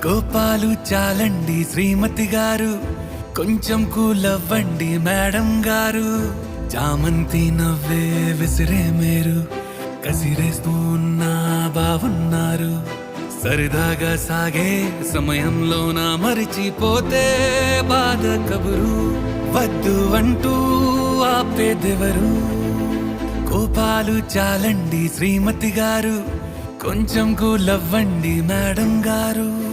కోపాలు చాలండి శ్రీమతి గారు, కొంచెం కూలవ్వండి మేడం గారు. చామంతి నవ్వే విసిరే మేరు, కసిరేస్తూ ఉన్నా బావున్నారు. సరదాగా సాగే సమయంలోన మరిచిపోతే బాధ కబురు. వద్దు అంటూ ఆపేదెవరు? కోపాలు చాలండి శ్రీమతి గారు, కొంచెం కూలవ్వండి మేడం గారు.